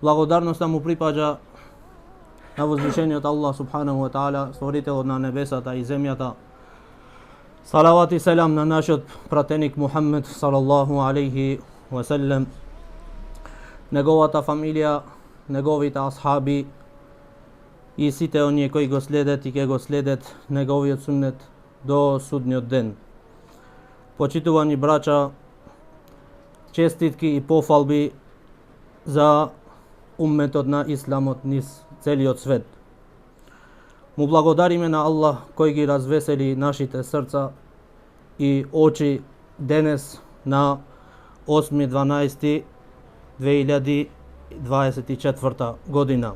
Благодарноста му припаѓа на возвишениот Аллах субханаху ва таала, створител на небесата и земјата. Салават и селам на нашиот пратеник Мухаммед салаллаху алейхи ва селем, неговата фамилија, неговите асхаби и сите оние кои го следат и ќе го следат неговиот суннет до судниот ден. Почитувани брача, честитки и пофалби за умметот на исламот низ целиот свет. Му благодариме на Аллах кој ги развесели нашите срца и очи денес на 8.12.2024 година.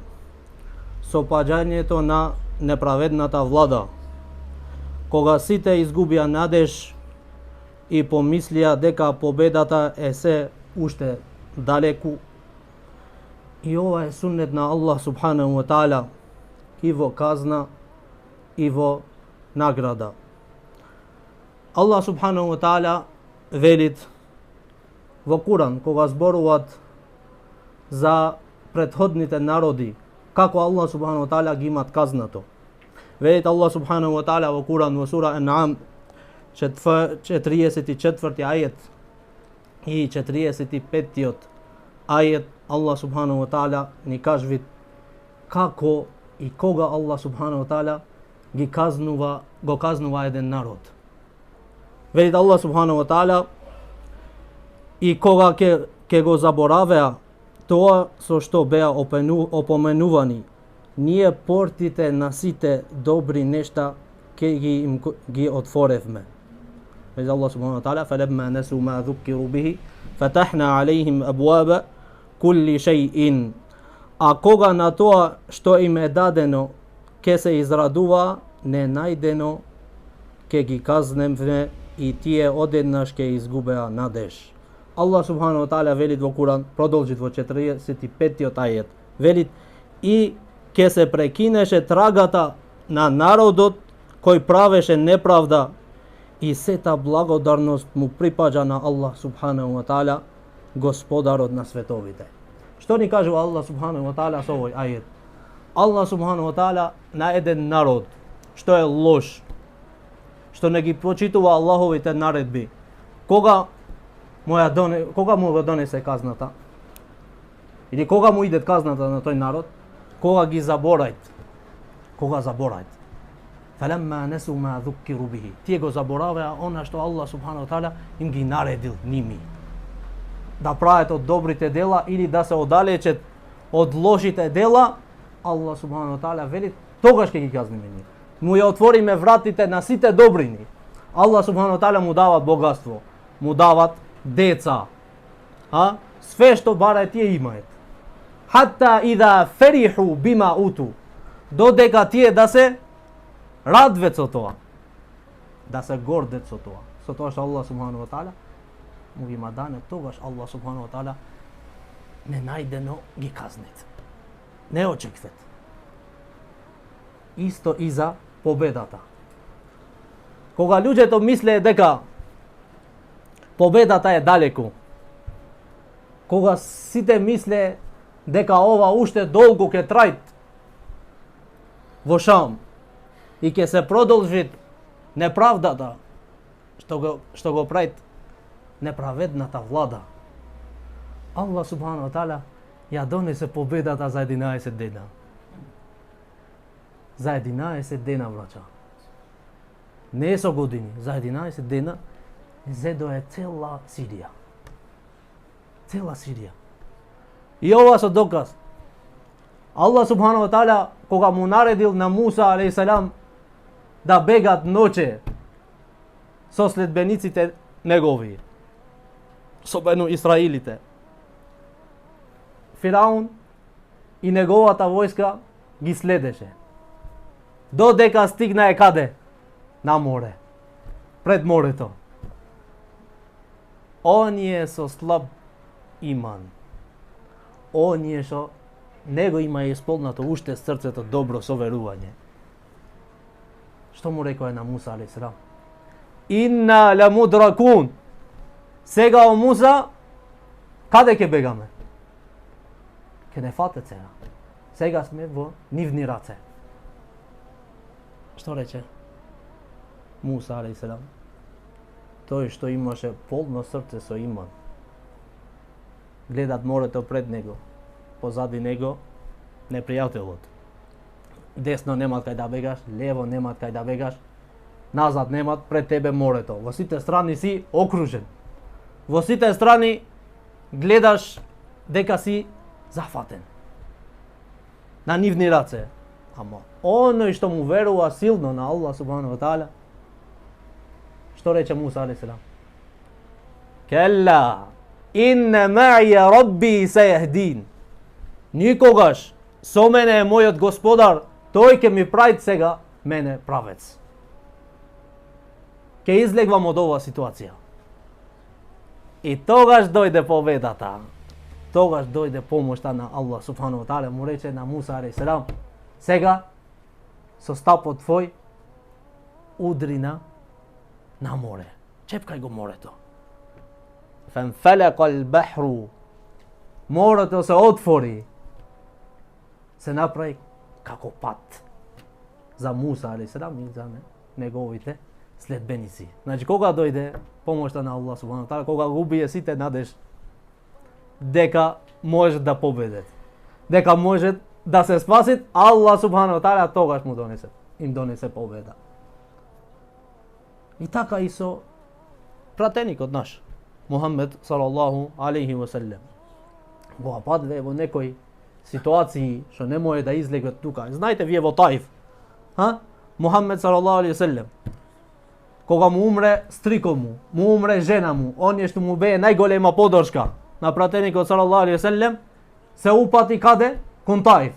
Со паѓањето на неправедната влада, кога сите изгубија надеж и помислија дека победата е се уште далеку. И ова е суннет на Аллах субханаху ва таала, и во казна и во награда. Аллах субханаху ва таала велит во Куран, кога зборуваат за претходните народи, како Аллах субханаху ва таала ги имат казнато. Велит Аллах субханаху ва таала во Куран во сура Ан'ам 44 ајет и 45 ајет, Аллах субханаху ва таала ни кажви како и кога Аллах субханаху ва таала го казнува еден народ. Велит Аллах субханаху ва таала, и кога ќе го заборавеа тоа со што беа опоменувани, ние портите на сите добри нешта ќе ги отворевме. Велит Аллах субханаху ва таала, فَلَمَّا نَسُوا مَا ذُكِّرُوا بِهِ فَتَحْنَا عَلَيْهِمْ أَبْوَابَ كُلِّ شَيْءٍ. А кога на тоа што им е дадено ќе се израдува ненајдено, ќе ги казнеме и тие одеднаш ќе изгубеа надеж. Аллах субханаху ва таала велит во Куран, продолжит во 45 ајет, велит и ќе се прекинеше трагата на народот кој правеше неправда, и сета благодарност му припаѓа на Аллах субханаху ва таала, господарот на световите. Што ни кажува Аллах субханаху ва таала со овој ајет? Аллах субханаху ва таала на еден народ што е лош, што не ги почитува Аллаховите наредби, кога му го донесе казната, или кога му иде казната на тој народ, кога ги заборајт. فَلَمَّا نَسُوا مَا ذُكِّرُوا بِهِ. Тие го забораваа она што Аллах субханаху ва таала им ги наредил ними. Да прават од добрите дела или да се оддалечат од лошите дела, Аллах субханаху ва таала вели тогаш ќе ги казниме ние. Му ја отвориме вратите на сите добрини. Аллах субханаху ва таала му дават богатство, му дават деца. Све што бараат тие имаат. Хатта ида фериху бима уту. Додека тие да се радвет со тоа, да се гордет со тоа што Аллах субханаху ва таала му ги има дане, тогаш Аллах субханаху ва таала ненајдено ги казнет. Не очеквет. Исто и за победата. Кога луѓето мислеа дека победата е далеку, кога сите мислеа дека ова уште долго ќе трајт во Шам и ќе се продолжи неправдата што го прави неправедната влада, Аллах субханаху ва таала ја донесе победата за 11 дена. За 11 дена, браќа. Не со години, за 11 дена зедо е цела Сирија. Цела Сирија. И ова со доказ. Аллах субханаху ва таала кога му наредил на Муса алейхиссалам да бегат ноќе со следбениците негови, со Бену Исраилите, Фираун и неговата војска ги следеше. Додека стигнае каде? На море. Пред морето. Оние со слаб иман, оние што не го има исполнато уште срцето добро со верување. Што му рекоа на Муса алейхиссалам? Инна ламудракун. Сега о Муса, каде ќе бегаме? kenefate cera. Сега сме во нивни раце. Што рече Муса алейхиселам? Тој што имаше полно срце со иман. Гледат морето пред него, позади него непријателот. Десно немат кај да бегаш, лево немат кај да бегаш, назад немат, пред тебе морето. Во сите страни си окружен. Во сите страни гледаш дека си зафатен. На нивни раце. Ама оној што му верува силно на Аллах субхану ва таала, што рече Муса алейхиселам? Келла, инна ма'ия рабби сејахдин. Никогаш со мене е мојот господар, тој ќе ми прави сега мене правец. Ќе излегвам од оваа ситуација. И тогаш дојде победата. Тогаш дојде помошта на Аллах субхану ва таала, му рече на Муса алейхиселам: сега со стапот твој удри на море. Чепкај го морето. Фенфелека ал-бахру. Морето се отвори. Се направи како пат за Муса алейхиселам и за неговите следбеници. Значи кога дојде помошта на Аллах субхану ва таала, кога го убие сите надеж дека може да победат, дека може да се спасит, Аллах субхану ва таала тогаш им донесе победа. И така и со пратеникот наш Мухаммед салаллаху алейхи ва селем. Го падве во некои ситуации што не може да излегат тука. Знаете вие во Таиф, Мухаммед салаллаху алейхи ва селем, кога му умре стрикот му умре жена му, оние што му бее најголема подршка на пратеникот салаллаху алейхи ва селем, се упати каде? Кон Таиф.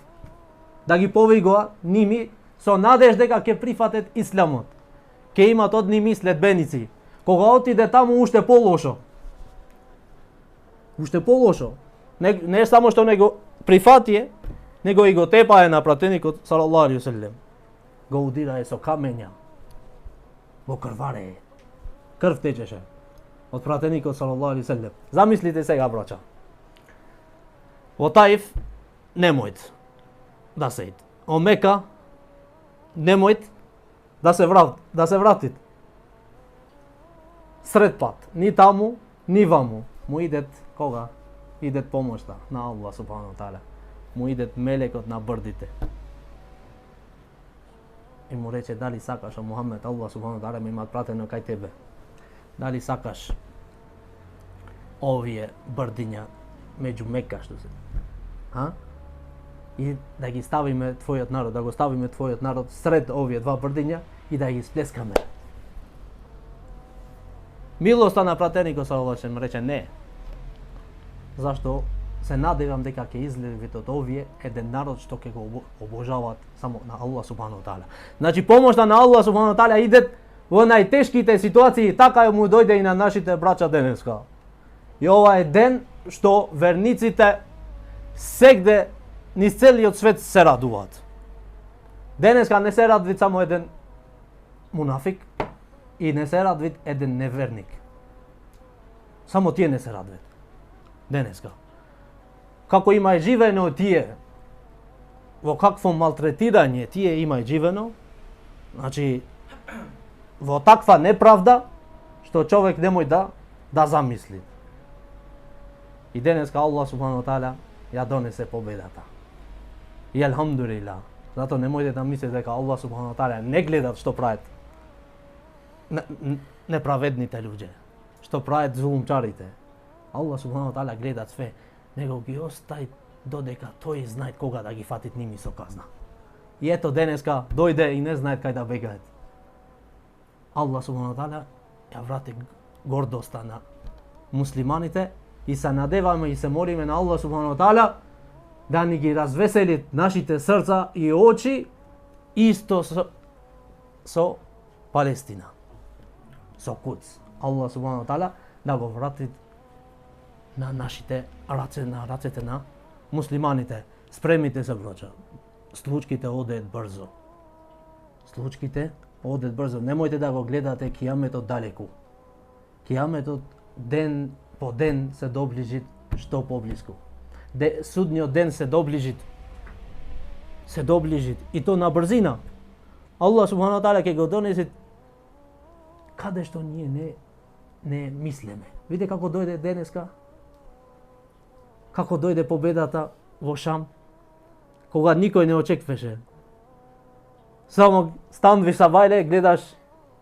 Да ги повигува ними со надеж дека ќе прифатат исламот. Ќе имат од ними следбеници. Кога отиде таму уште полошо. Уште полошо. Не само што не го прифатие, него и го тепае на пратеникот салаллаху алейхи ва селем. Го удирае со камења. Го крварее. Крв течеше од пратеникот салаллаху алейхи ва селем. Замислите сега, браќа. Во Таиф немојт да сејт. О Мека немојт да се вратит. Сред пат, ни таму, ни ваму, му идет кога? Идет помошта на Аллах субхану ва таала. Му идет мелекот на брдите. И му рече: дали сакаш, Мухаммед, Аллах субхану ва таала ме имат пратено кај тебе. Дали сакаш овие брдиња меѓу Мека што се? И да ги ставиме твојот народ, да го ставиме твојот народ сред овие два брдиња и да ги сплескаме. Милоста на пратеникот салаллаху алейхи ва селем рече: не. Зашто се надевам дека ќе излезе од овие еден народ што ќе го обожаваат само на Аллах субхану ва таала. Значи помошта на Аллах субхану ва таала иде во најтешките ситуации, така му дојде и на нашите браќа денеска. И ова е ден што верниците сегде низ целиот свет се радуваат. Денеска не се радви само еден мунафик и не се радви еден неверник. Само тие не се радват. Денеска. Како има живено тие, во какво малтретирање тие има живено, значи во таква неправда што човек немој да замисли. И денеска Аллах субхану ва таала ја донесе победата. И елхамдулилlah. Зато немојте да мислите дека Аллах субхану ва таала не гледат што прават неправедните луѓе, што прават зулумчарите. Аллах субхану ва таала гледа све, него ги остави додека тој знае кога да ги фатит ними со казна. И ето денеска дојде и не знаат кај да бегаат. Аллах субхану ва таала ја врати гордоста на муслиманите и се надеваме и се молиме на Аллах субхану ва таала да ни ги развесели нашите срца и очи исто со Палестина, со Кудс. Аллах субхану ва таала да го врати на нашите раце, на рацете на муслиманите. Спремите се, браќа. Случките одеат брзо. Случките одеат брзо. Немојте да го гледате кијаметот далеку. Кијаметот ден по ден се доближи што поблиску. sudnjo den se do obligjit. Se do obligjit. I to na brzina. Allah subhanahu wa ta'ala ke gotonesit kada što nije ne misleme. Vidite kako dojde денеска? Kako dojde победата во Шам? Кога никој не очекваше. Само станувиш сабајле, гледаш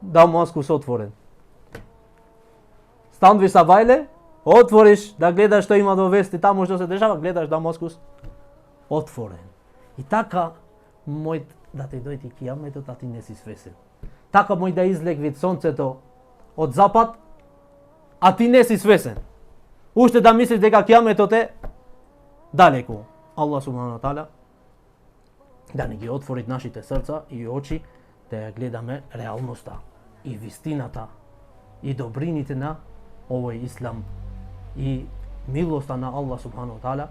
Дамаскус отворен. Станувиш сабајле, отвориш да гледаш што има во вести таму што се дешава, гледаш Дамаскус отворен. И така мој да те дојде кијаметот, а ти не си свесен. Така мој да излегви сонцето од запад, а ти не си свесен. Уште да мислиш дека кијаметот е далеку. Allah subhanahu wa ta'ala да ни ги отвори нашите срца и очи да ја гледаме реалноста и вистината и добрините на овој ислам и милоста на Allah subhanahu wa ta'ala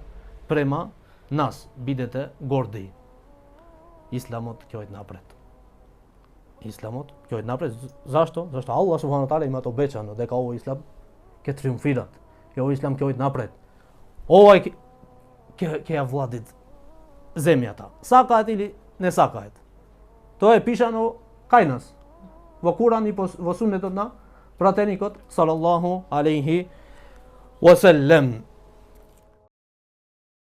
према нас. Бидете горди. Исламот ќе оди напред. Исламот ќе оди напред. Зашто? Зашто Allah subhanahu wa ta'ala има обечано дека овој ислам ќе триумфират. И овој ислам ќе оди напред. Овој ќе ја владит земјата. Сакаат или не сакаат. Тоа е пишано кај нас. Во Куран и во суннетот на пратеникот салаллаху алейхи ва селем.